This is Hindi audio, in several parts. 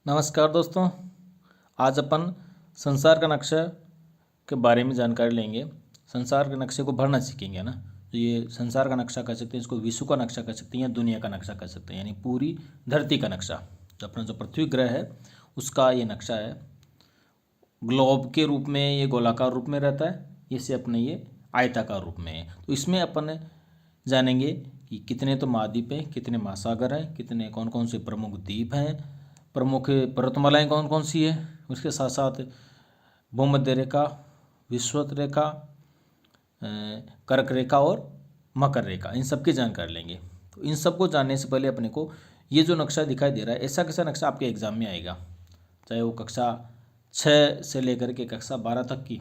नमस्कार दोस्तों। आज अपन संसार का नक्शा के बारे में जानकारी लेंगे। संसार के नक्शे को भरना सीखेंगे ना। तो ये संसार का नक्शा कह सकते हैं, इसको विश्व का नक्शा कह सकते हैं या दुनिया का नक्शा कह सकते हैं, यानी पूरी धरती का नक्शा। जो अपना जो पृथ्वी ग्रह है उसका ये नक्शा है। ग्लोब के रूप में ये गोलाकार रूप में रहता है, इसे अपने ये आयताकार रूप में है। तो इसमें अपन जानेंगे कि कितने तो महाद्वीप हैं, कितने महासागर हैं, कितने कौन कौन से प्रमुख द्वीप हैं, प्रमुख पर्वतमालाएँ कौन कौन सी है। उसके साथ साथ भूमध्य रेखा, विषुवत रेखा, कर्क रेखा और मकर रेखा, इन सब की जानकारी लेंगे। तो इन सब को जानने से पहले अपने को ये जो नक्शा दिखाई दे रहा है, ऐसा कैसा नक्शा आपके एग्जाम में आएगा, चाहे वो कक्षा 6 से लेकर के कक्षा 12 तक की,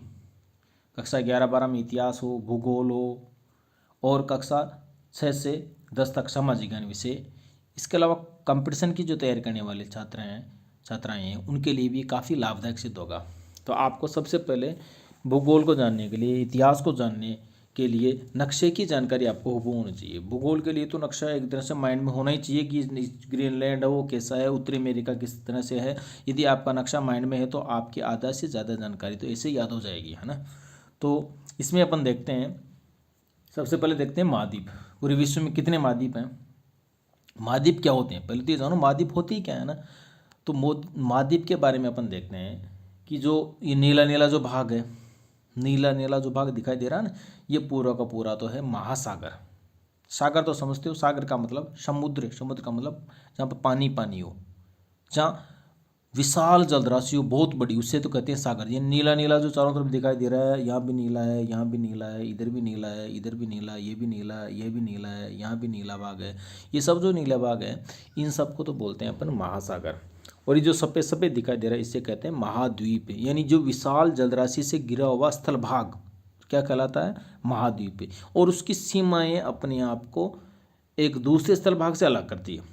कक्षा 11-12 में इतिहास हो, भूगोल हो, और कक्षा 6 से 10 तक सामाजिक ज्ञान विषय। इसके अलावा कंपटीशन की जो तैयारी करने वाले छात्राएँ हैं उनके लिए भी काफ़ी लाभदायक सिद्ध होगा। तो आपको सबसे पहले भूगोल को जानने के लिए, इतिहास को जानने के लिए नक्शे की जानकारी आपको हूबहू होनी चाहिए। भूगोल के लिए तो नक्शा एक तरह से माइंड में होना ही चाहिए कि ग्रीनलैंड है वो कैसा है, उत्तरी अमेरिका किस तरह से है। यदि आपका नक्शा माइंड में है तो आपकी आधा से ज़्यादा जानकारी तो ऐसे याद हो जाएगी, है ना। तो इसमें अपन देखते हैं, सबसे पहले देखते हैं महाद्वीप। पूरे विश्व में कितने महाद्वीप हैं, महाद्वीप क्या होते हैं, पहले तो ये जानो महाद्वीप होती ही क्या है ना। तो महाद्वीप के बारे में अपन देखते हैं कि जो ये नीला नीला जो भाग है, नीला नीला जो भाग दिखाई दे रहा है ना, ये पूरा का पूरा तो है महासागर। सागर तो समझते हो, सागर का मतलब समुद्र, समुद्र का मतलब जहाँ पर पानी पानी हो, जहाँ विशाल जलराशि हो बहुत बड़ी, उससे तो कहते हैं सागर। ये नीला नीला जो चारों तरफ दिखाई दे रहा है, यहाँ भी नीला है, यहाँ भी नीला है, इधर भी नीला है, इधर भी नीला है, ये भी नीला है, ये भी नीला है, यहाँ भी नीला भाग है। ये सब जो नीला भाग है इन सबको तो बोलते हैं अपन महासागर। और ये जो सफ़ेद सफ़ेद दिखाई दे रहा है इसे कहते हैं महाद्वीप, यानी जो विशाल जलराशि से घिरा हुआ स्थल भाग क्या कहलाता है, महाद्वीप। और उसकी सीमाएँ अपने आप को एक दूसरे स्थल भाग से अलग करती है,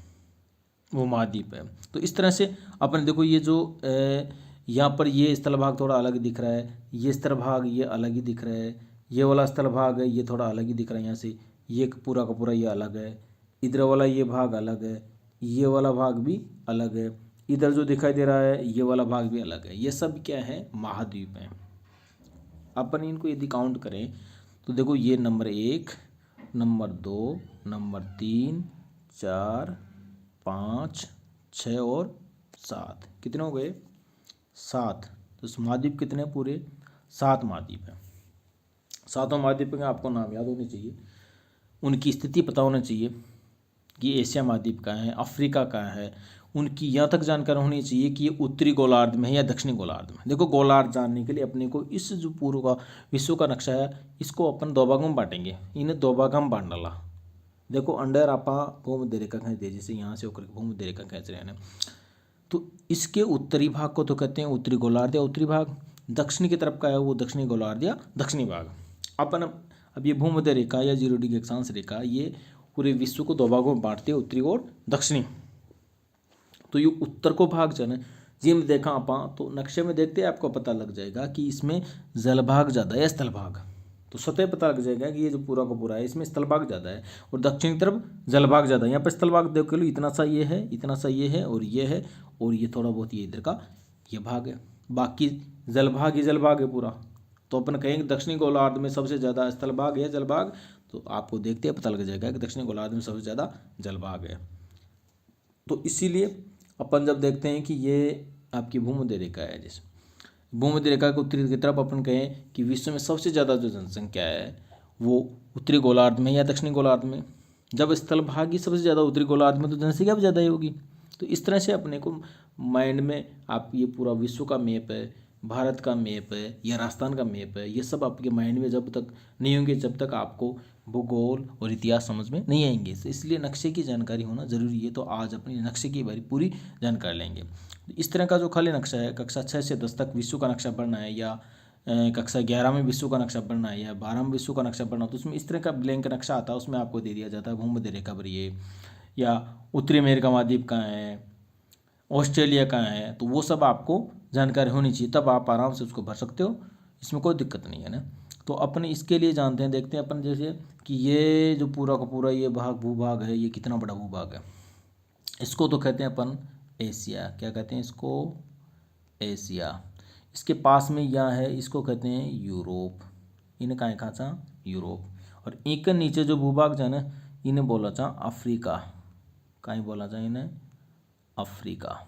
वो महाद्वीप है। तो इस तरह से अपन देखो, ये जो यहाँ पर ये स्थल भाग थोड़ा अलग दिख रहा है, ये स्थल भाग ये अलग ही दिख रहा है, ये वाला स्थल भाग है ये थोड़ा अलग ही दिख रहा है यहाँ से, ये पूरा का पूरा ये अलग है, इधर वाला ये भाग अलग है, ये वाला भाग भी अलग है, इधर जो दिखाई दे रहा है ये वाला भाग भी अलग है। ये सब क्या है, महाद्वीप हैं। अपन इनको यदि काउंट करें तो देखो, ये नंबर 1, नंबर 2, नंबर 3, 4, 5, 6 और 7, कितने हो गए, 7। तो महाद्वीप कितने, पूरे 7 महाद्वीप हैं। 7 महाद्वीप का आपको नाम याद होने चाहिए, उनकी स्थिति पता होना चाहिए कि एशिया महाद्वीप कहाँ है, अफ्रीका कहाँ है, उनकी यहाँ तक जानकारी होनी चाहिए कि ये उत्तरी गोलार्ध में है या दक्षिणी गोलार्ध में। देखो, गोलार्ध जानने के लिए अपने को इस जो पूर्व का विश्व का नक्शा है इसको अपन 2 भागों में बांटेंगे। इन्हें 2 भाग में बांट डाला। देखो, अंडर आपा भूमध्य रेखा खींच दे, जैसे यहाँ से होकर भूमध्य रेखा खींच रहे हैं, तो इसके उत्तरी भाग को तो कहते हैं उत्तरी गोलार्ध या उत्तरी भाग, दक्षिणी की तरफ का है वो दक्षिणी गोलार्ध या दक्षिणी भाग। अपन अब ये भूमध्य रेखा या 0 डिग्री अक्षांश रेखा ये पूरे विश्व को 2 भागों में बांटते हैं, उत्तरी और दक्षिणी। तो ये उत्तर को भाग जाना जी में देखा आपा, तो नक्शे में देखते हैं आपको पता लग जाएगा कि इसमें जल भाग ज़्यादा है, स्थल भाग। तो सतह पता लग जाएगा कि ये जो पूरा का पूरा है इसमें स्थल भाग ज़्यादा है और दक्षिणी तरफ जल भाग ज़्यादा है। यहाँ पर स्थल भाग देख लो, इतना सा ये है, इतना सा ये है, और ये है, और ये थोड़ा बहुत ये इधर का ये भाग है, बाकी जल भाग ही जल भाग है पूरा। तो अपन कहेंगे दक्षिणी गोलार्ध में सबसे ज़्यादा स्थल भाग है, जल भाग, तो आपको देखते हैं पता लग जाएगा कि दक्षिणी गोलार्ध में सबसे ज़्यादा जल भाग है। तो इसीलिए अपन जब देखते हैं कि ये आपकी भूमध्य रेखा है, जैसे भूमध्य रेखा के उत्तरी की तरफ अपन कहें कि विश्व में सबसे ज़्यादा जो जनसंख्या है वो उत्तरी गोलार्ध में या दक्षिणी गोलार्ध में, जब स्थल भाग ही सबसे ज़्यादा उत्तरी गोलार्ध में, तो जनसंख्या भी ज़्यादा ही होगी। तो इस तरह से अपने को माइंड में आप ये पूरा विश्व का मैप है, भारत का मैप है या राजस्थान का मैप है, ये सब आपके माइंड में जब तक नहीं होंगे जब तक आपको भूगोल और इतिहास समझ में नहीं आएंगे। तो इसलिए नक्शे की जानकारी होना ज़रूरी है। तो आज अपनी नक्शे की बारी पूरी जानकारी लेंगे। इस तरह का जो खाली नक्शा है, कक्षा 6 से 10 तक विश्व का नक्शा पढ़ना है, या कक्षा 11 में विश्व का नक्शा पढ़ना है, या 12 में विश्व का नक्शा पढ़ना हो, तो उसमें इस तरह का ब्लैंक नक्शा आता है, उसमें आपको दे दिया जाता है भूमध्य रेखा पर ये, या उत्तरी अमेरिका महाद्वीप कहाँ है, ऑस्ट्रेलिया कहाँ है, तो वो सब आपको जानकारी होनी चाहिए, तब आप आराम से उसको भर सकते हो, इसमें कोई दिक्कत नहीं है ना। तो अपन इसके लिए जानते हैं, देखते हैं अपन जैसे कि ये जो पूरा का पूरा ये भाग भूभाग है, ये कितना बड़ा भूभाग है, इसको तो कहते हैं अपन एशिया, क्या कहते हैं इसको, एशिया। इसके पास में यहाँ है, इसको कहते हैं यूरोप। इन्हें कहाँ कहाँ चा, यूरोप। और एक नीचे जो भूभाग है ना, इन्हें बोला चा अफ्रीका। कहीं बोला चा इन्हें अफ्रीका।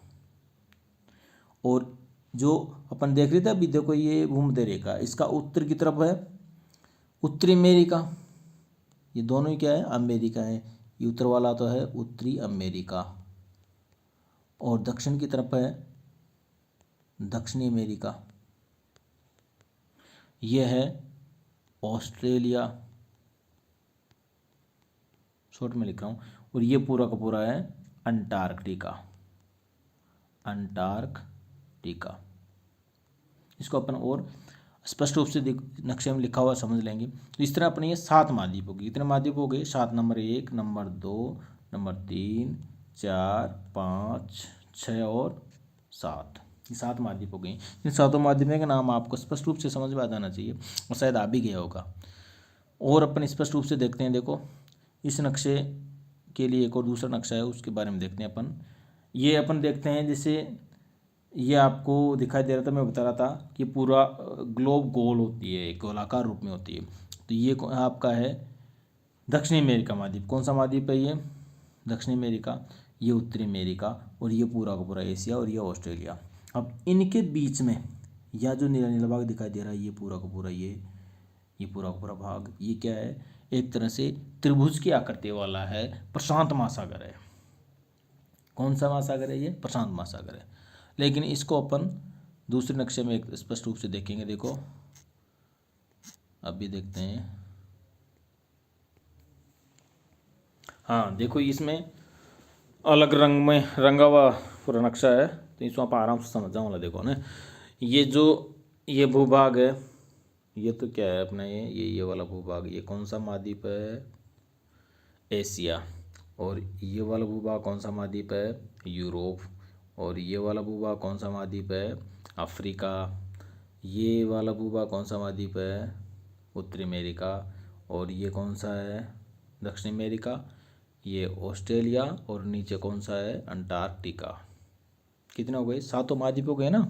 और जो अपन देख रहे थे अभी, देखो ये भूमध्य रेखा, इसका उत्तर की तरफ है उत्तरी अमेरिका। ये दोनों ही क्या है, अमेरिका है। ये उत्तर वाला तो है उत्तरी अमेरिका, और दक्षिण की तरफ है दक्षिणी अमेरिका। यह है ऑस्ट्रेलिया, शॉर्ट में लिख रहा हूँ। और ये पूरा का पूरा है अंटार्कटिका, अंटार्कटिका। इसको अपन और स्पष्ट रूप से नक्शे में लिखा हुआ समझ लेंगे। तो इस तरह अपने ये 7 महाद्वीप हो गए। कितने महाद्वीप हो गए, 7। नंबर 1, नंबर 2, नंबर 3, 4, 5, 6 और 7, ये 7 महाद्वीप हो गए। इन 7 महाद्वीपों के नाम आपको स्पष्ट रूप से समझ में आ जाना चाहिए, और शायद आ भी गया होगा। और अपन स्पष्ट रूप से देखते हैं, देखो इस नक्शे के लिए एक और दूसरा नक्शा है, उसके बारे में देखते हैं अपन। ये अपन देखते हैं, जैसे ये आपको दिखाई दे रहा था, मैं बता रहा था कि पूरा ग्लोब गोल होती है, गोलाकार रूप में होती है। तो ये आपका है दक्षिणी अमेरिका महाद्वीप। कौन सा महाद्वीप है ये, दक्षिणी अमेरिका। ये उत्तरी अमेरिका, और ये पूरा का पूरा एशिया, और ये ऑस्ट्रेलिया। अब इनके बीच में यह जो नीला नीला भाग दिखाई दे रहा है, ये पूरा का पूरा ये पूरा का पूरा भाग, ये क्या है, एक तरह से त्रिभुज की आकृति वाला है, प्रशांत महासागर है। कौन सा महासागर है ये, प्रशांत महासागर है। लेकिन इसको अपन दूसरे नक्शे में एक स्पष्ट रूप से देखेंगे। देखो अभी देखते हैं, हाँ देखो इसमें अलग रंग में रंगा हुआ पूरा नक्शा है, तो इसको आप आराम से समझ जाऊँगा। देखो ना, ये जो ये भूभाग है, ये तो क्या है अपना ये वाला भूभाग, ये कौन सा महाद्वीप है, एशिया। और ये वाला भूभाग कौन सा महाद्वीप है, यूरोप। और ये वाला भूभाग कौन सा महाद्वीप है, अफ्रीका। ये वाला भूभाग कौन सा महाद्वीप है, उत्तरी अमेरिका। और ये कौन सा है, दक्षिण अमेरिका। ये ऑस्ट्रेलिया, और नीचे कौन सा है, अंटार्कटिका। कितने हो गए, 7 महाद्वीप हो गए ना,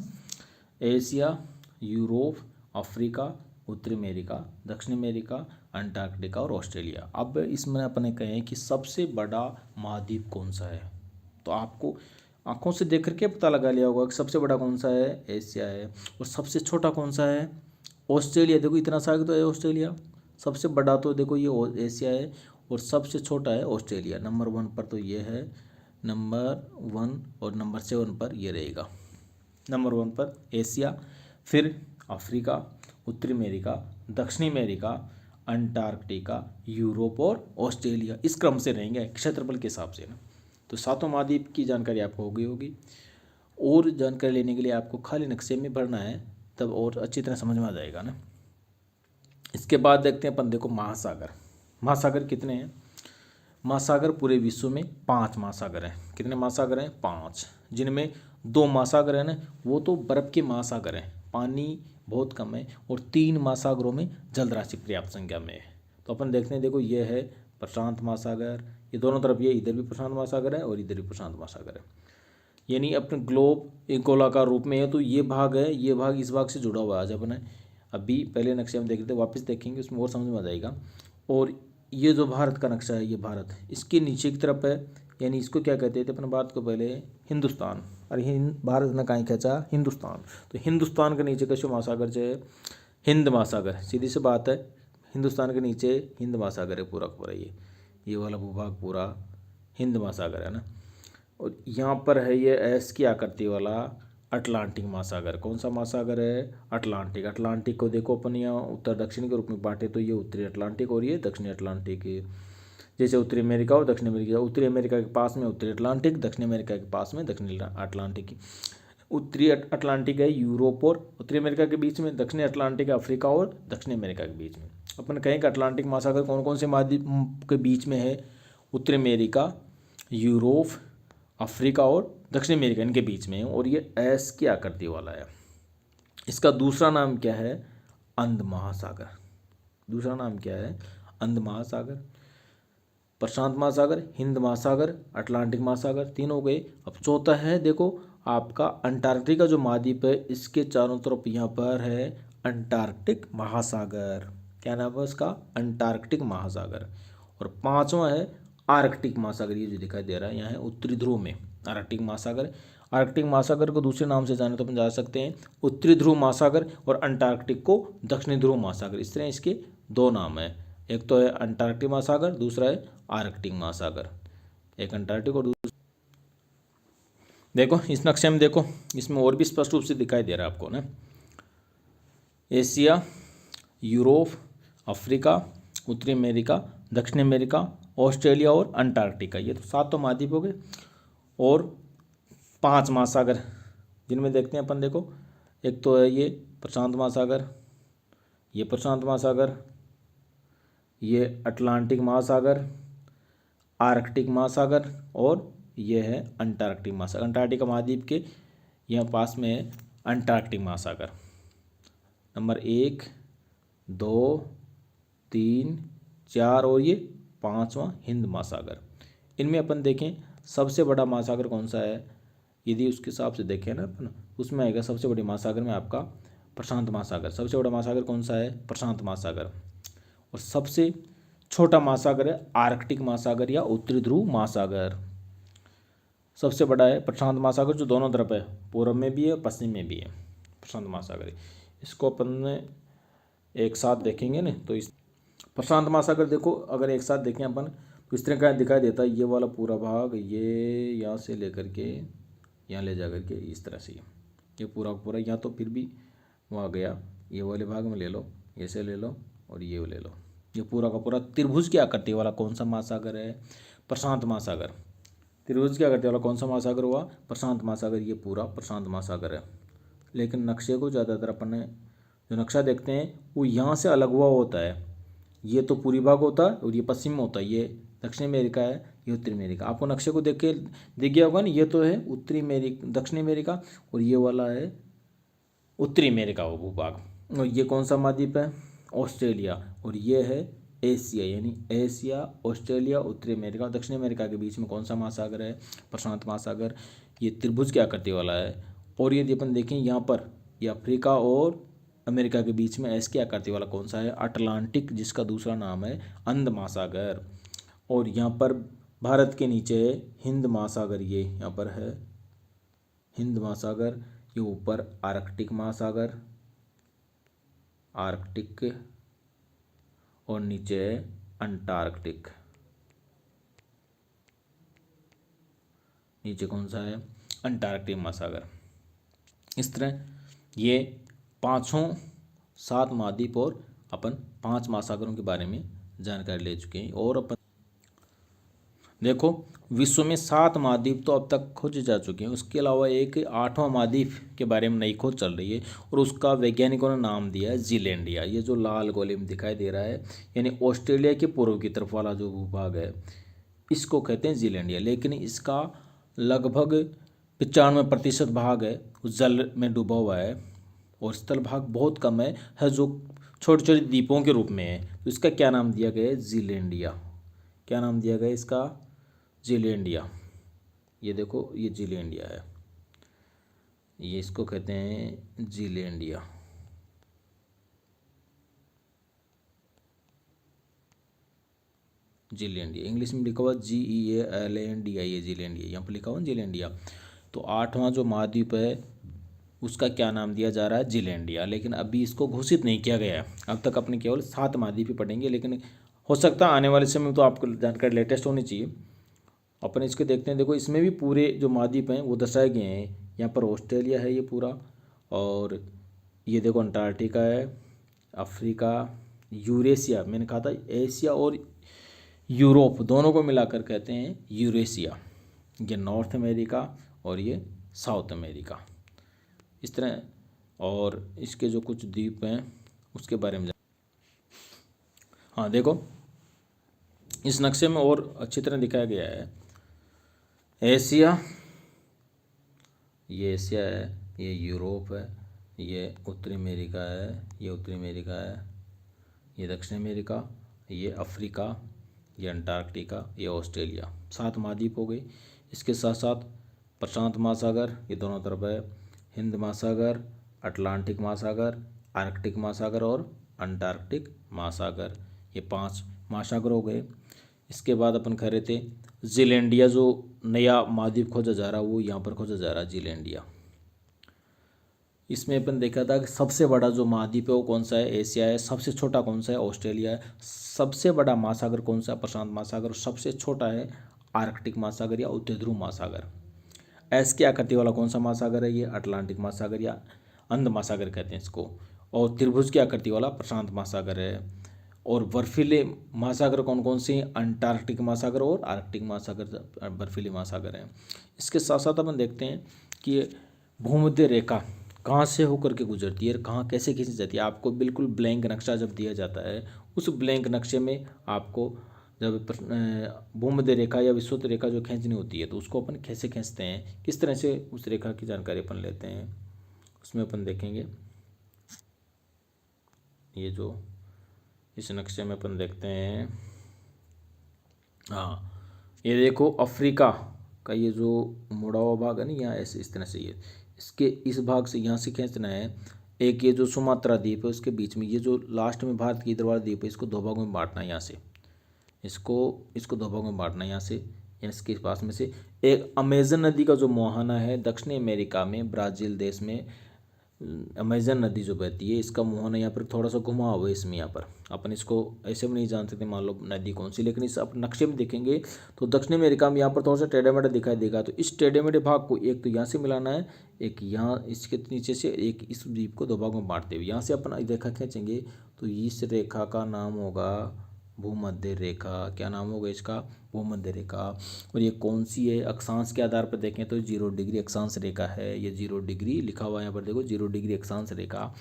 एशिया, यूरोप, अफ्रीका, उत्तरी अमेरिका, दक्षिण अमेरिका, अंटार्कटिका और ऑस्ट्रेलिया। अब इसमें अपने कहें कि सबसे बड़ा महाद्वीप कौन सा है, तो आपको आंखों से देख करके पता लगा लिया होगा कि सबसे बड़ा कौन सा है, एशिया है। और सबसे छोटा कौन सा है, ऑस्ट्रेलिया। देखो इतना सा तो है ऑस्ट्रेलिया, सबसे बड़ा तो देखो ये एशिया है, और सबसे छोटा है ऑस्ट्रेलिया। नंबर 1 पर तो ये है, नंबर 1, और नंबर 7 पर ये रहेगा। नंबर 1 पर एशिया, फिर अफ्रीका, उत्तरी अमेरिका, दक्षिणी अमेरिका, अंटार्कटिका, यूरोप और ऑस्ट्रेलिया, इस क्रम से रहेंगे क्षेत्रफल के हिसाब से ना। तो 7 महाद्वीप की जानकारी आपको हो गई होगी। और जानकारी लेने के लिए आपको खाली नक्शे में भरना है, तब और अच्छी तरह समझ में आ जाएगा ना। इसके बाद देखते हैं अपन, देखो महासागर। महासागर कितने हैं, महासागर पूरे विश्व में 5 महासागर हैं। कितने महासागर हैं, 5, जिनमें 2 महासागर हैं ना, वो तो बर्फ़ के महासागर हैं, पानी बहुत कम है। और 3 महासागरों में जल राशि पर्याप्त संख्या में है। तो अपन देखते हैं, देखो ये है प्रशांत महासागर, ये दोनों तरफ, ये इधर भी प्रशांत महासागर है और इधर भी प्रशांत महासागर है। यानी अपने ग्लोब एक गोलाकार रूप में है, तो ये भाग है, ये भाग इस भाग से जुड़ा हुआ है। आज अपन अभी पहले नक्शे में देख रहे थे, वापस देखेंगे उसमें और समझ में आ जाएगा। और ये जो भारत का नक्शा है, ये भारत इसके नीचे की तरफ है, यानी इसको क्या कहते थे अपने भारत को पहले, हिंदुस्तान। अरे भारत ने कहीं खींचा, हिंदुस्तान। तो हिंदुस्तान के नीचे कशो महासागर जो है, हिंद महासागर, सीधी सी बात है। हिंदुस्तान के नीचे हिंद महासागर है पूरा का पूरा, ये वाला भूभाग पूरा हिंद महासागर है ना। और यहाँ पर है ये एस की आकृति वाला अटलांटिक महासागर। कौन सा महासागर है, अटलांटिक। अटलांटिक को देखो अपन यहाँ उत्तर दक्षिण के रूप में बांटे, तो ये उत्तरी अटलांटिक और ये दक्षिणी अटलांटिक। जैसे उत्तरी अमेरिका और दक्षिण अमेरिका, उत्तरी अमेरिका के पास में उत्तरी अटलांटिक, दक्षिण अमेरिका के पास में दक्षिणी अटलांटिक। उत्तरी अटलांटिक है यूरोप और उत्तरी अमेरिका के बीच में, दक्षिणी अटलांटिक अफ्रीका और दक्षिण अमेरिका के बीच में। अपन कहें कि अटलांटिक महासागर कौन कौन से महाद्वीप के बीच में है, उत्तरी अमेरिका, यूरोप, अफ्रीका और दक्षिण अमेरिका, इनके बीच में है। और ये एस की आकृति वाला है। इसका दूसरा नाम क्या है, अंध महासागर। दूसरा नाम क्या है, अंध महासागर। प्रशांत महासागर, हिंद महासागर, अटलांटिक महासागर, तीन हो गए। अब चौथा है देखो आपका अंटार्कटिका जो महाद्वीप है, इसके चारों तरफ यहाँ पर है अंटार्कटिक महासागर। क्या नाम है उसका? अंटार्कटिक महासागर। और पांचवा है आर्कटिक महासागर, ये जो दिखाई दे रहा है यहाँ है उत्तरी ध्रुव में आर्कटिक महासागर। आर्कटिक महासागर को दूसरे नाम से जाने तो अपन जा सकते हैं उत्तरी ध्रुव महासागर, और अंटार्कटिक को दक्षिणी ध्रुव महासागर। इस तरह इसके दो नाम है, एक तो है अंटार्कटिक महासागर, दूसरा है आर्कटिक महासागर। एक अंटार्कटिक और दूसरा, देखो इस नक्शे में देखो, इसमें और भी स्पष्ट रूप से दिखाई दे रहा है आपको ना, एशिया, यूरोप, अफ्रीका, उत्तरी अमेरिका, दक्षिण अमेरिका, ऑस्ट्रेलिया और अंटार्कटिका, ये तो सात तो महाद्वीप हो गए। और 5 महासागर जिनमें देखते हैं अपन, देखो एक तो है ये प्रशांत महासागर, ये प्रशांत महासागर, ये अटलांटिक महासागर, आर्कटिक महासागर, और ये है अंटार्कटिक महासागर। अंटार्कटिका महाद्वीप के यहाँ पास में है अंटार्कटिक महासागर। नंबर 1, 2, 3, 4 और ये 5वां हिंद महासागर। इनमें अपन देखें सबसे बड़ा महासागर कौन सा है, यदि उसके हिसाब से देखें ना अपन, उसमें आएगा सबसे बड़ी महासागर में आपका प्रशांत महासागर। सबसे बड़ा महासागर कौन सा है? प्रशांत महासागर। और सबसे छोटा महासागर है आर्कटिक महासागर या उत्तरी ध्रुव महासागर। सबसे बड़ा है प्रशांत महासागर जो दोनों तरफ है, पूर्व में भी है पश्चिम में भी है प्रशांत महासागर। इसको अपन एक साथ देखेंगे ना, तो इस प्रशांत महासागर देखो अगर एक साथ देखें अपन तो इस तरह का दिखाई देता है। ये वाला पूरा भाग ये यहाँ से लेकर के यहाँ ले जा करके इस तरह से ये पूरा पूरा, यहाँ तो फिर भी वहाँ गया, ये वाले भाग में ले लो, ऐसे ले लो और ये ले लो, ये पूरा का पूरा त्रिभुज की आकृति वाला कौन सा महासागर है? प्रशांत महासागर। त्रिभुज की आकृति वाला कौन सा महासागर हुआ? प्रशांत महासागर। ये पूरा प्रशांत महासागर है। लेकिन नक्शे को ज़्यादातर अपन जो नक्शा देखते हैं वो यहाँ से अलग हुआ होता है, ये तो पूरी भाग होता है और ये पश्चिम में होता है, ये दक्षिण अमेरिका है, ये उत्तरी अमेरिका। आपको नक्शे को देख के दिख गया होगा ना, ये तो है उत्तरी अमेरिका दक्षिण अमेरिका और ये वाला है उत्तरी अमेरिका वो भूभाग। और ये कौन सा महाद्वीप है? ऑस्ट्रेलिया। और ये है एशिया, यानी एशिया, ऑस्ट्रेलिया, उत्तरी अमेरिका, दक्षिण अमेरिका के बीच में कौन सा महासागर है? प्रशांत महासागर। ये त्रिभुज की आकृति वाला है। और यदि अपन देखें यहाँ पर ये अफ्रीका और अमेरिका के बीच में ऐस की आकृति वाला कौन सा है? अटलांटिक, जिसका दूसरा नाम है अंध महासागर। और यहाँ पर भारत के नीचे है हिंद महासागर, ये यहाँ पर है हिंद महासागर। ये ऊपर आर्कटिक महासागर, आर्कटिक, और नीचे है अंटार्कटिक। नीचे कौन सा है? अंटार्कटिक महासागर। इस तरह ये पाँचों 7 महाद्वीप और अपन 5 महासागरों के बारे में जानकारी ले चुके हैं। और अपन देखो विश्व में 7 महाद्वीप तो अब तक खोजे जा चुके हैं, उसके अलावा एक 8वां महाद्वीप के बारे में नई खोज चल रही है और उसका वैज्ञानिकों ने नाम दिया है जीलैंडिया। ये जो लाल गोले में दिखाई दे रहा है, यानी ऑस्ट्रेलिया के पूर्व की तरफ वाला जो भूभाग है, इसको कहते हैं जीलैंडिया। लेकिन इसका लगभग 95% भाग है उस जल में डूबा हुआ है और स्थल भाग बहुत कम है जो छोटे छोटे द्वीपों के रूप में है। तो इसका क्या नाम दिया गया है? जीलैंडिया। क्या नाम दिया गया इसका? जीलैंडिया। ये देखो ये जीलैंडिया है, ये इसको कहते हैं जीलैंडिया। जीलैंडिया इंग्लिश में लिखा हुआ GEALANDIA, जीलैंडिया, यहाँ पर लिखा हुआ जीलैंडिया। तो 8वां जो महाद्वीप है उसका क्या नाम दिया जा रहा है? जीलैंडिया। लेकिन अभी इसको घोषित नहीं किया गया है। अब तक अपने केवल 7 महाद्वीप ही पढ़ेंगे, लेकिन हो सकता है आने वाले समय में तो आपको जानकारी लेटेस्ट होनी चाहिए। अपन इसके देखते हैं, देखो इसमें भी पूरे जो महाद्वीप हैं वो दर्शाए गए हैं। यहाँ पर ऑस्ट्रेलिया है ये पूरा, और ये देखो अंटार्कटिका है, अफ्रीका, यूरेशिया, मैंने कहा था एशिया और यूरोप दोनों को मिलाकर कहते हैं यूरेशिया। ये नॉर्थ अमेरिका और ये साउथ अमेरिका, इस तरह। और इसके जो कुछ द्वीप हैं उसके बारे में हाँ देखो इस नक्शे में और अच्छी तरह दिखाया गया है। एशिया, ये एशिया है, ये यूरोप है, ये उत्तरी अमेरिका है, ये उत्तरी अमेरिका है, ये दक्षिण अमेरिका, ये अफ्रीका, ये अंटार्कटिका, ये ऑस्ट्रेलिया, 7 महाद्वीप हो गए। इसके साथ साथ प्रशांत महासागर ये दोनों तरफ है, हिंद महासागर, अटलांटिक महासागर, आर्कटिक महासागर और अंटार्कटिक महासागर, ये 5 महासागर हो गए। इसके बाद अपन कह रहे थे जीलैंडिया, जो नया महाद्वीप खोजा जा रहा है वो यहाँ पर खोजा जा रहा है जीलैंडिया। इसमें अपन देखा था कि सबसे बड़ा जो महाद्वीप है वो कौन सा है, एशिया है। सबसे छोटा कौन सा है, ऑस्ट्रेलिया है। सबसे बड़ा महासागर कौन सा है, प्रशांत महासागर। सबसे छोटा है आर्कटिक महासागर या उत्तरी ध्रुव महासागर। ऐस की आकृति वाला कौन सा महासागर है, ये अटलांटिक महासागर या अंध महासागर कहते हैं इसको। और त्रिभुज की आकृति वाला प्रशांत महासागर है। और बर्फीले महासागर कौन कौन से हैं, अंटार्कटिक महासागर और आर्कटिक महासागर बर्फीले महासागर हैं। इसके साथ साथ अपन देखते हैं कि भूमध्य रेखा कहाँ से होकर के गुजरती है, कहाँ कैसे खींची जाती है। आपको बिल्कुल ब्लैंक नक्शा जब दिया जाता है, उस ब्लैंक नक्शे में आपको जब भूमध्य रेखा या विषुवत रेखा जो खींचनी होती है तो उसको अपन कैसे खींचते हैं, किस तरह से उस रेखा की जानकारी अपन लेते हैं, उसमें अपन देखेंगे। ये जो इस नक्शे में अपन देखते हैं, हाँ ये देखो अफ्रीका का ये जो मुड़ा हुआ भाग है ना, यहाँ ऐसे इस तरह से ये इसके इस भाग से यहाँ से खींचना है। एक ये जो सुमात्रा द्वीप है उसके बीच में ये जो लास्ट में भारत की इधर वाला द्वीप है, इसको 2 भागों में बांटना है। यहाँ से इसको 2 भागों में बांटना है। यहाँ से इसके पास में से एक अमेजन नदी का जो मुहाना है दक्षिणी अमेरिका में, ब्राज़ील देश में अमेजन नदी जो बहती है, इसका मुहाना यहाँ पर थोड़ा सा घुमा हुआ है। इसमें यहाँ पर अपन इसको ऐसे भी नहीं जान सकते मान लो नदी कौन सी, लेकिन इस आप नक्शे में देखेंगे तो दक्षिणी अमेरिका में यहाँ पर थोड़ा सा टेढ़ा मेढ़ा दिखाई देगा। तो इस टेढ़े मेढ़े भाग को एक तो यहाँ से मिलाना है, एक यहाँ इसके नीचे से, एक इस द्वीप को 2 भागों में बांटते हुए यहाँ से अपन रेखा खींचेंगे। तो इस रेखा का नाम होगा भूमध्य रेखा। क्या नाम होगा इसका, भूमध्य रेखा। और ये कौन सी है, अक्षांश के आधार पर देखें तो 0 डिग्री अक्षांश रेखा है। ये 0 डिग्री लिखा हुआ है यहाँ पर देखो, 0 डिग्री अक्षांश रेखा।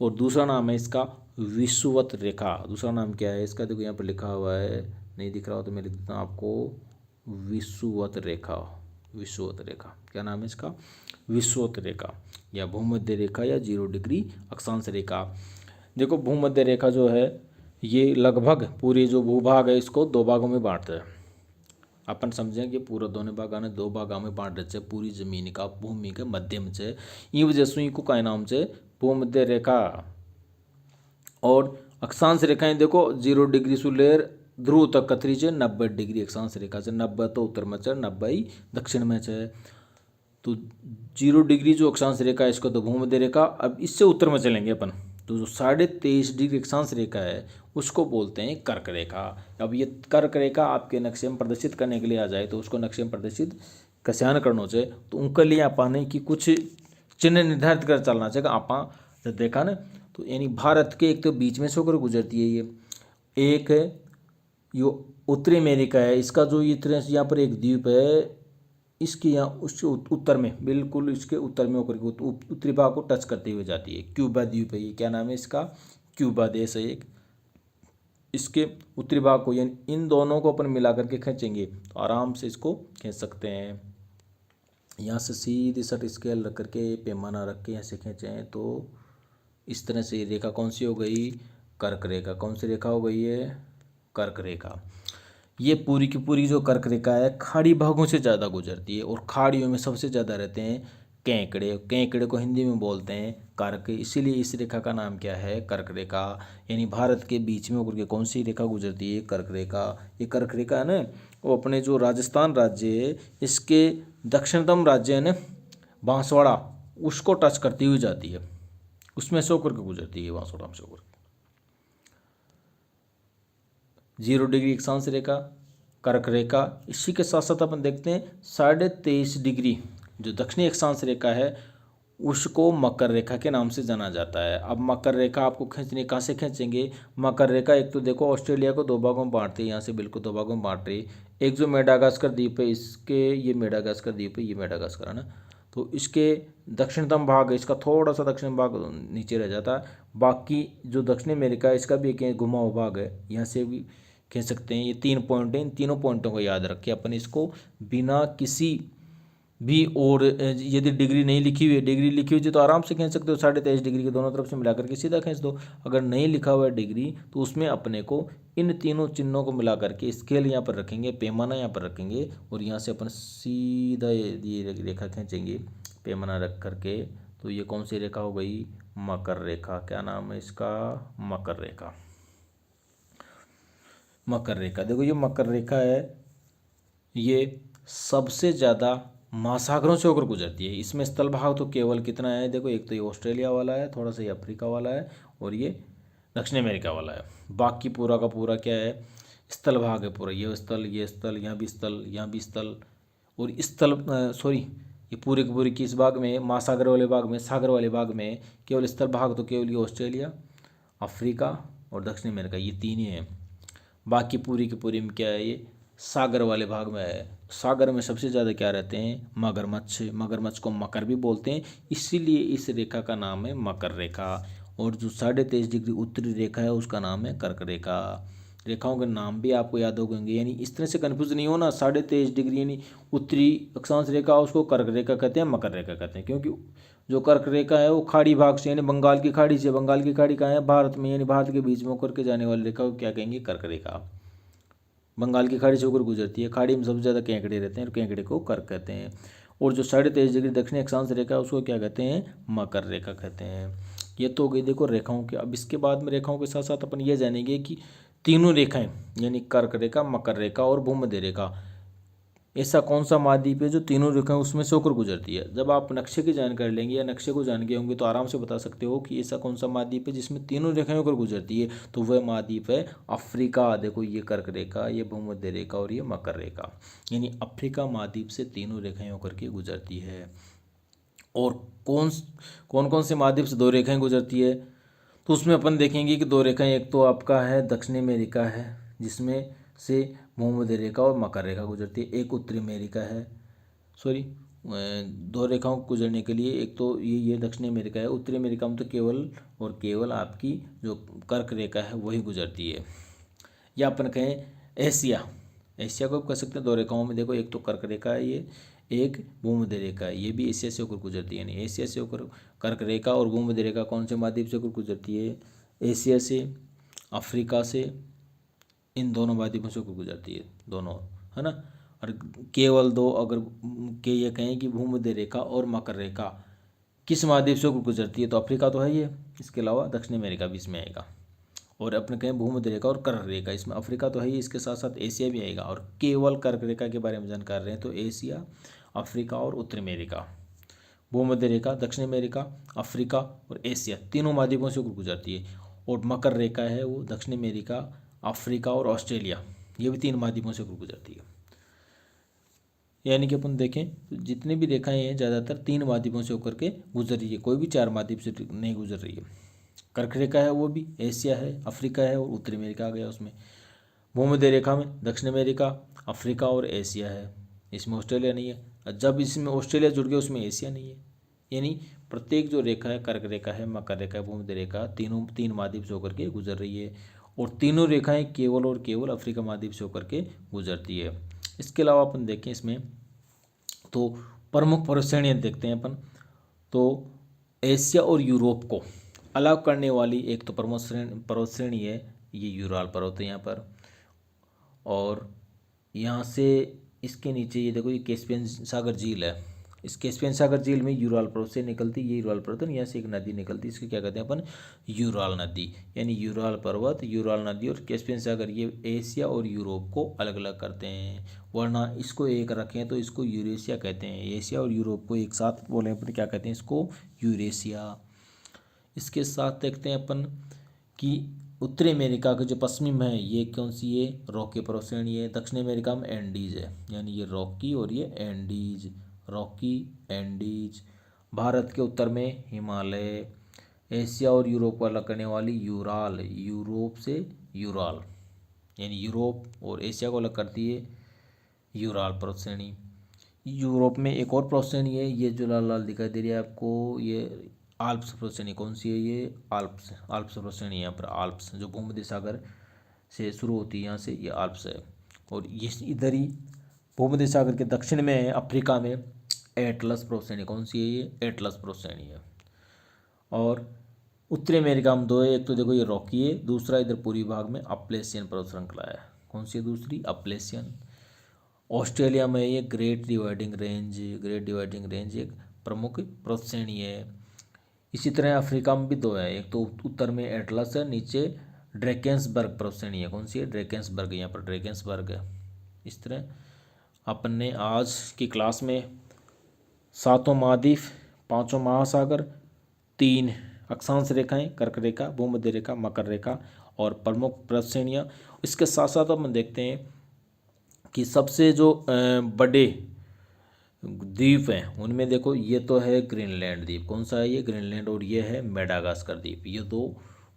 और दूसरा नाम है इसका विषुवत रेखा। दूसरा नाम क्या है इसका, देखो यहाँ पर लिखा हुआ है, नहीं दिख रहा हो तो मैं लिख देता हूँ आपको, विषुवत रेखा। विषुवत रेखा क्या नाम है इसका, विषुवत रेखा या भूमध्य रेखा या 0 डिग्री अक्षांश रेखा। देखो भूमध्य रेखा जो है ये लगभग पूरी जो भूभाग है इसको 2 भागों में बांटता है। अपन समझें कि पूरा दोनों भागा ने 2 भागों में बांट रहे पूरी जमीन का, भूमि के मध्यम से, ई वजह से को का नाम से भूमध्य रेखा। और अक्षांश रेखाएं देखो 0 डिग्री से लेकर ध्रुव तक कतरी से 90 डिग्री अक्षांश रेखा से, 90 तो उत्तर में है, 90 दक्षिण में है। तो 0 डिग्री जो अक्षांश रेखा है इसको तो भूमध्य रेखा। अब इससे उत्तर में चलेंगे अपन तो जो 23.5 डिग्री अक्षांश रेखा है उसको बोलते हैं कर्क रेखा। अब ये कर्क रेखा आपके नक्शे में प्रदर्शित करने के लिए आ जाए तो उसको नक्शे में प्रदर्शित कैसे करना चाहिए, तो उनके लिए आपाने की कुछ चिन्ह निर्धारित कर चलना चाहिए। आपा जब देखा ना तो यानी भारत के एक तो बीच में से होकर गुजरती है ये, एक है यो उत्तरी अमेरिका है, इसका जो ये तरह से यहाँ पर एक द्वीप है, इसके यहाँ उसके उत्तर में, बिल्कुल इसके उत्तर में होकर के उत्तरी भाग को टच करते हुए जाती है। क्यूबा द्वीप है ये, क्या नाम है इसका, क्यूबा देश है एक। इसके उत्तरी भाग को यानी इन दोनों को अपन मिला करके खींचेंगे तो आराम से इसको खींच सकते हैं। यहाँ से सीधी सट स्केल रख करके पैमाना रख के ऐसे खींचें तो इस तरह से रेखा कौन सी हो गई, कर्क रेखा। कौन सी रेखा हो गई है, कर्क रेखा। ये पूरी की पूरी जो कर्क रेखा है खाड़ी भागों से ज़्यादा गुजरती है और खाड़ियों में सबसे ज़्यादा रहते हैं केकड़े। केकड़े को हिंदी में बोलते हैं कर्क, इसीलिए इस रेखा का नाम क्या है, कर्क रेखा। यानी भारत के बीच में होकर के कौन सी रेखा गुजरती है, कर्क रेखा। ये कर्क रेखा है ना, वो अपने जो राजस्थान राज्य है इसके दक्षिणतम राज्य है ना बांसवाड़ा, उसको टच करती हुई जाती है, उसमें से होकर के गुजरती है, बांसवाड़ा में से होकर। 0 डिग्री अक्षांश रेखा, कर्क रेखा। इसी के साथ साथ अपन देखते हैं 23.5 डिग्री जो दक्षिणी अक्षांश रेखा है उसको मकर रेखा के नाम से जाना जाता है। अब मकर रेखा आपको खींचनी, कहाँ से खींचेंगे, मकर रेखा एक तो देखो ऑस्ट्रेलिया को 2 भागों में बांटते हैं, यहाँ से बिल्कुल 2 भागों में बांट रही। एक जो मेडागास्कर द्वीप है इसके, ये मेडागास्कर द्वीप है, ये मेडागास्कर है ना, तो इसके दक्षिणतम भाग है, इसका थोड़ा सा दक्षिण भाग नीचे रह जाता है। बाकी जो दक्षिणी अमेरिका है इसका भी एक घुमा हुआ भाग है, यहाँ से भी कह सकते हैं। ये 3 पॉइंट हैं, इन तीनों पॉइंटों को याद रख के अपन इसको बिना किसी भी, और यदि डिग्री नहीं लिखी हुई है, डिग्री लिखी हुई है तो आराम से खींच सकते हो, 23.5 डिग्री के दोनों तरफ से मिला करके सीधा खींच दो। अगर नहीं लिखा हुआ है डिग्री तो उसमें अपने को इन तीनों चिन्हों को मिला करके स्केल यहाँ पर रखेंगे, पैमाना यहाँ पर रखेंगे, और यहाँ से अपन सीधा ये रेखा खींचेंगे पैमाना रख करके। तो ये कौन सी रेखा हो गई? मकर रेखा। क्या नाम है इसका? मकर रेखा। मकर रेखा, देखो ये मकर रेखा है, ये सबसे ज़्यादा महासागरों से होकर गुजरती है। इसमें स्थल भाग तो केवल कितना है? देखो एक तो ये ऑस्ट्रेलिया वाला है, थोड़ा सा ये अफ्रीका वाला है, और ये दक्षिण अमेरिका वाला है। बाकी पूरा का पूरा क्या है? स्थल भाग है पूरा। ये स्थल, यहाँ भी स्थल, यहाँ भी स्थल, और स्थल सॉरी, ये पूरे के पूरे किस भाग में? महासागर वाले भाग में, सागर वाले भाग में। केवल स्थल भाग तो केवल ये ऑस्ट्रेलिया, अफ्रीका और दक्षिण अमेरिका, ये तीन ही हैं। बाकी पूरी की पूरी में क्या है? ये सागर वाले भाग में है। सागर में सबसे ज़्यादा क्या रहते हैं? मगरमच्छ। मगरमच्छ को मकर भी बोलते हैं, इसीलिए इस रेखा का नाम है मकर रेखा। और जो 23.5 डिग्री उत्तरी रेखा है उसका नाम है कर्क रेखा। रेखाओं के नाम भी आपको याद हो गएंगे, यानी इस तरह से कन्फ्यूज नहीं होना। 23.5 डिग्री यानी उत्तरी अक्षांश रेखा, उसको कर्क रेखा कहते हैं, मकर रेखा कहते हैं। क्योंकि जो कर्क रेखा है वो खाड़ी भाग से, यानी बंगाल की खाड़ी से, बंगाल की खाड़ी कहाँ है? भारत में, यानी भारत के बीच में होकर के जाने वाली रेखा को क्या कहेंगे? कर्क रेखा। बंगाल की खाड़ी से होकर गुजरती है। खाड़ी में सबसे ज़्यादा केंकड़े रहते हैं और केंकड़े को कर्क कहते हैं। और जो 23.5 डिग्री दक्षिणी अक्षांश रेखा है उसको क्या कहते हैं? मकर रेखा कहते हैं। ये तो हो गई देखो रेखाओं के। अब इसके बाद में रेखाओं के साथ साथ अपन ये जानेंगे कि तीनों रेखाएं, यानी कर्क रेखा, मकर रेखा और भूमध्य रेखा, ऐसा कौन सा महाद्वीप है जो तीनों रेखाएं उसमें से होकर गुजरती है। जब आप नक्शे की जानकारी लेंगे या नक्शे को जान गए होंगे तो आराम से बता सकते हो कि ऐसा कौन सा महाद्वीप है जिसमें तीनों रेखाएं होकर गुजरती है। तो वह महाद्वीप है अफ्रीका। देखो ये कर्क रेखा, ये भूमध्य रेखा और ये मकर रेखा, यानी अफ्रीका महाद्वीप से तीनों रेखाएं होकर के गुजरती है। और कौन कौन से महाद्वीप से दो रेखाएं गुजरती है? तो उसमें अपन देखेंगे कि दो रेखाएं, एक तो आपका है दक्षिण अमेरिका है जिसमें से भूमध्य रेखा और मकर रेखा गुजरती है। एक उत्तरी अमेरिका है, सॉरी, दो रेखाओं को गुजरने के लिए एक तो ये दक्षिण अमेरिका है। उत्तरी अमेरिका में तो केवल और केवल आपकी जो कर्क रेखा है वही गुजरती है। या अपन कहें एशिया, एशिया को कह सकते हैं दो रेखाओं में। देखो एक तो कर्क रेखा है ये, एक भूमध्य रेखा है, ये भी एशिया से होकर गुजरती है। यानी एशिया से होकर कर्क रेखा और भूमध्य रेखा कौन से महाद्वीप से होकर गुजरती है? एशिया से, अफ्रीका से, इन दोनों महाद्वीपों से होकर गुजरती है दोनों, है ना। और केवल दो अगर के ये कहें कि भूमध्य रेखा और मकर रेखा किस महाद्वीप से होकर गुजरती है तो अफ्रीका तो है ही है, इसके अलावा दक्षिण अमेरिका भी इसमें आएगा। और अपने कहें भूमध्य रेखा और कर्क रेखा, इसमें अफ्रीका तो है ही, इसके साथ साथ एशिया भी आएगा। और केवल कर्क रेखा के बारे में जानकार रहे तो एशिया, अफ्रीका और उत्तरी अमेरिका। भूमध्य रेखा दक्षिण अमेरिका, अफ्रीका और एशिया तीनों महाद्वीपों से होकर गुजरती है। और मकर रेखा है वो दक्षिण अमेरिका, अफ्रीका और ऑस्ट्रेलिया, ये भी तीन महाद्वीपों से होकर गुजरती है। यानी कि अपन देखें तो जितनी भी रेखाएं हैं ज़्यादातर तीन महाद्वीपों से होकर के गुजर रही है, कोई भी चार महाद्वीप से नहीं गुजर रही है। कर्क रेखा है वो भी एशिया है, अफ्रीका है और उत्तरी अमेरिका आ गया उसमें। भूमध्य रेखा में दक्षिण अमेरिका, अफ्रीका और एशिया है, इसमें ऑस्ट्रेलिया नहीं है। जब इसमें ऑस्ट्रेलिया जुड़ गया उसमें एशिया नहीं है। यानी प्रत्येक जो रेखा है, कर्क रेखा है, मकर रेखा है, भूमध्य रेखा, तीनों तीन महाद्वीप से होकर के गुजर रही है। और तीनों रेखाएं केवल और केवल अफ्रीका महाद्वीप से होकर के गुजरती है। इसके अलावा अपन देखें इसमें तो प्रमुख पर्वत श्रेणियाँ देखते हैं अपन। तो एशिया और यूरोप को अलग करने वाली एक तो पर्वत श्रेणी है, ये यूराल पर्वत है यहाँ पर। और यहाँ से इसके नीचे ये देखो ये कैस्पियन सागर झील है। इस कैस्पियन सागर झील में यूराल पर्वत से निकलती, ये यूराल पर्वत है, यहाँ से एक नदी निकलती, इसको क्या कहते हैं अपन? यूराल नदी। यानी यूराल पर्वत, यूराल नदी और कैस्पियन सागर, ये एशिया और यूरोप को अलग अलग करते हैं। वरना इसको एक रखें तो इसको यूरेशिया कहते हैं। एशिया और यूरोप को एक साथ बोले अपन क्या कहते हैं? इसको यूरेशिया। इसके साथ देखते हैं अपन कि उत्तरी अमेरिका के जो पश्चिम है ये कौन सी है? रॉकी पर्वत श्रेणी है। दक्षिण अमेरिका में एंडीज है, यानी ये रॉकी और ये एंडीज, रॉकी एंडीज। भारत के उत्तर में हिमालय। एशिया और यूरोप को अलग करने वाली यूराल, यूरोप से यूराल, यानी यूरोप और एशिया को अलग करती है यूराल पर्वत श्रेणी। यूरोप में एक और पर्वत श्रेणी है, ये जो लाल लाल दिखाई दे रही है आपको, ये आल्प्स पर्वत श्रेणी। कौन सी है? ये आल्प्स पर्वत श्रेणी। यहाँ पर आल्प्स जो भूमध्य सागर से शुरू होती है, यहाँ से ये आल्प्स है। और ये इधर ही भूमध्य सागर के दक्षिण में है, अफ्रीका में, एटलस प्रोसेनी, कौन सी है ये? एटलस प्रोसेनी है। और उत्तरी अमेरिका में 2 है, एक तो देखो ये रॉकी है, दूसरा इधर पूर्वी भाग में अप्लेशियन पर्वत श्रृंखला है। कौन सी है दूसरी? अप्लेशियन। ऑस्ट्रेलिया में ये great dividing range, great dividing range एक प्रमुख पर्वत श्रेणी है। इसी तरह अफ्रीका में भी 2 है, एक तो उत्तर में एटलस है, नीचे ड्रैकेंसबर्ग पर्वत श्रेणी है। कौन सी है? ड्रैकेंसबर्ग, यहाँ पर ड्रैकेंसबर्ग है। इस तरह अपन ने आज की क्लास में 7 महाद्वीप, 5 महासागर, 3 अक्षांश रेखाएं, कर्क रेखा, भूमध्य रेखा, मकर रेखा और प्रमुख पर्वत श्रेणियाँ। इसके साथ साथ अपन देखते हैं कि सबसे जो बड़े द्वीप हैं उनमें देखो ये तो है ग्रीनलैंड द्वीप। कौन सा है ये? ग्रीनलैंड। और ये है मेडागास्कर द्वीप। ये 2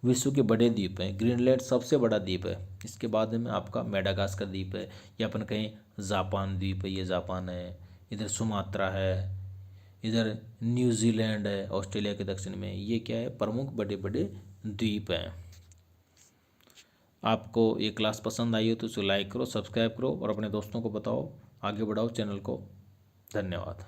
विश्व के बड़े द्वीप हैं। ग्रीनलैंड सबसे बड़ा द्वीप है, इसके बाद में आपका मेडागास्कर द्वीप है, या अपन कहें जापान द्वीप है, ये जापान है। इधर सुमात्रा है, इधर न्यूजीलैंड है ऑस्ट्रेलिया के दक्षिण में। ये क्या है? प्रमुख बड़े बड़े द्वीप हैं। आपको ये क्लास पसंद आई हो तो इसे लाइक करो, सब्सक्राइब करो और अपने दोस्तों को बताओ, आगे बढ़ाओ चैनल को। धन्यवाद।